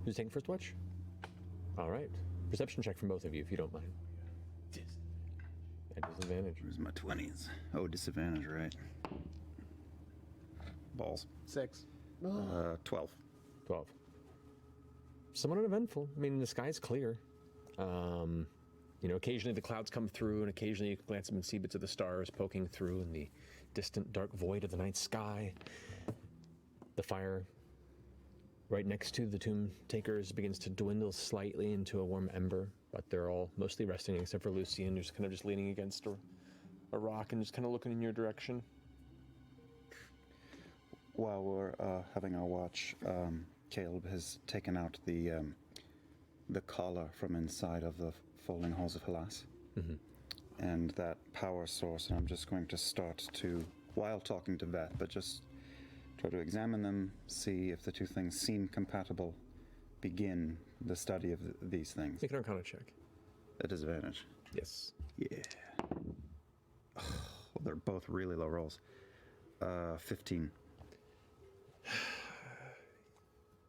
Who's taking first watch? All right. Perception check from both of you, if you don't mind. At disadvantage. Where's my 20s? Oh, disadvantage, right. Balls. 6. 12. 12. Somewhat uneventful. I mean, the sky's clear. Occasionally the clouds come through, and occasionally you can glance up and see bits of the stars poking through in the distant dark void of the night sky. The fire right next to the tomb takers begins to dwindle slightly into a warm ember, but they're all mostly resting except for Lucian, who's kind of just leaning against a rock and just kind of looking in your direction. While we're having our watch, Caleb has taken out the collar from inside of the Falling Halls of Hellas. Mm-hmm. And that power source, and I'm just going to start to, while talking to Veth, but just try to examine them, see if the two things seem compatible, begin the study of these things. Make an Arcana check. At disadvantage. Yes. Yeah. Oh, they're both really low rolls. 15.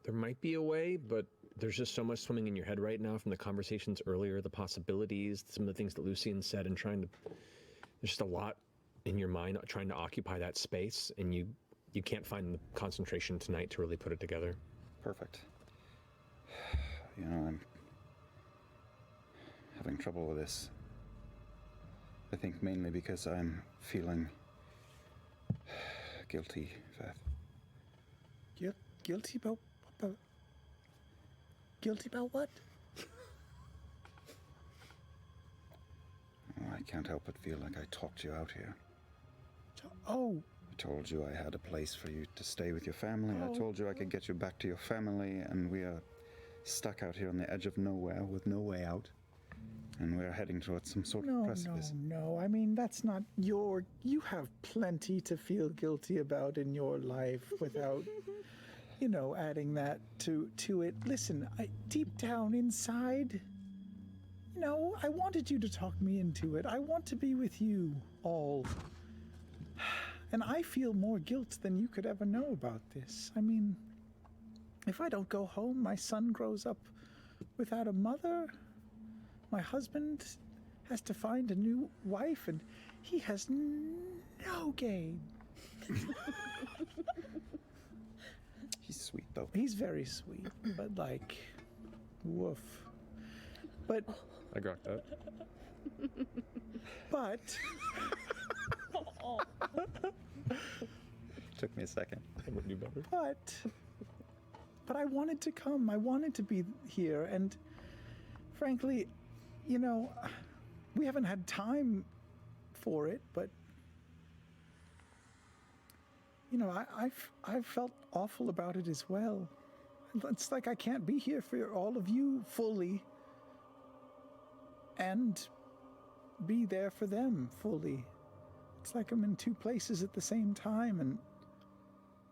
There might be a way, but there's just so much swimming in your head right now from the conversations earlier, the possibilities, some of the things that Lucian said, and there's just a lot in your mind trying to occupy that space, and you can't find the concentration tonight to really put it together. Perfect. I'm having trouble with this. I think mainly because I'm feeling guilty, Veth. Guilty about guilty about what? I can't help but feel like I talked you out here. Oh. I told you I had a place for you to stay with your family. I told you I could get you back to your family, and we are stuck out here on the edge of nowhere with no way out. And we're heading towards some sort of precipice. No. I mean, that's not you have plenty to feel guilty about in your life without, adding that to it. Listen, deep down inside, I wanted you to talk me into it. I want to be with you all. And I feel more guilt than you could ever know about this. I mean, if I don't go home, my son grows up without a mother. My husband has to find a new wife, and he has no gain. He's sweet, though. He's very sweet, but woof. But I got that. But Took me a second. I would do better. But I wanted to come. I wanted to be here, and frankly, we haven't had time for it, but I've felt awful about it as well. It's like I can't be here for all of you fully and be there for them fully. It's like I'm in two places at the same time and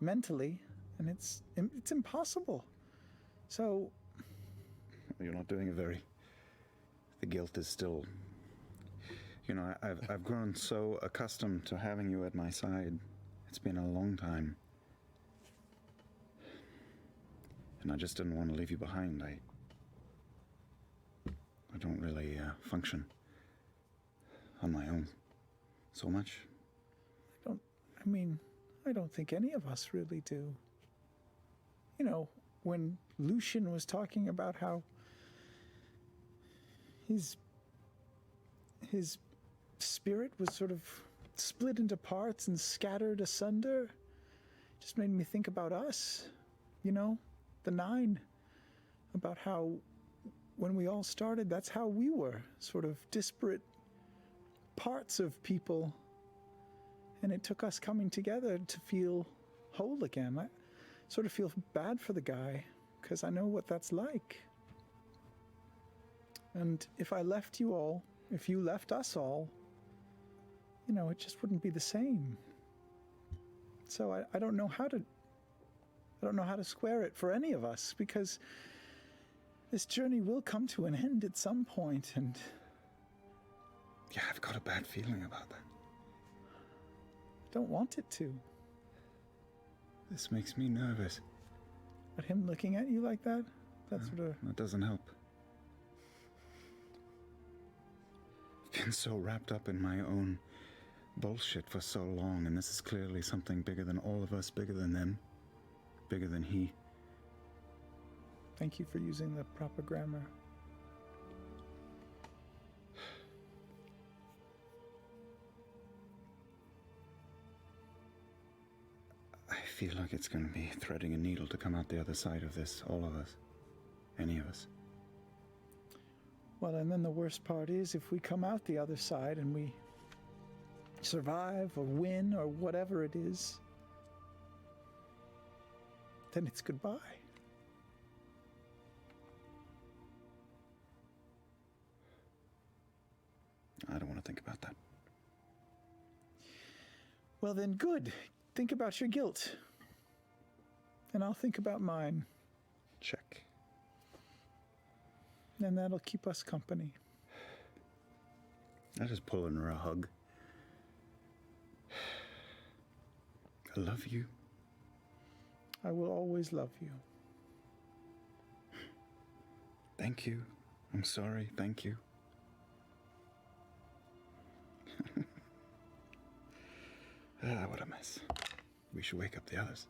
mentally, and it's impossible. So You're not doing it very. The guilt is still. I've grown so accustomed to having you at my side. It's been a long time. And I just didn't want to leave you behind. I don't really function on my own so much. I don't think any of us really do. When Lucian was talking about how his spirit was sort of split into parts and scattered asunder, it just made me think about us, the 9, about how when we all started, that's how we were, sort of disparate parts of people, and it took us coming together to feel whole again. I sort of feel bad for the guy, because I know what that's like. And if I left you all, if you left us all, it just wouldn't be the same. So I don't know how to square it for any of us, because this journey will come to an end at some point, and Yeah, I've got a bad feeling about that. I don't want it to. This makes me nervous. But him looking at you like that, That sort of. That doesn't help. I've been so wrapped up in my own bullshit for so long, and this is clearly something bigger than all of us, bigger than them, bigger than he. Thank you for using the proper grammar. I feel like it's going to be threading a needle to come out the other side of this, all of us. Any of us. Well, and then the worst part is if we come out the other side and we survive or win or whatever it is, then it's goodbye. I don't want to think about that. Well, then good. Think about your guilt. And I'll think about mine. Check. And that'll keep us company. I just pulling her a hug. I love you. I will always love you. Thank you. I'm sorry. Thank you. What a mess. We should wake up the others.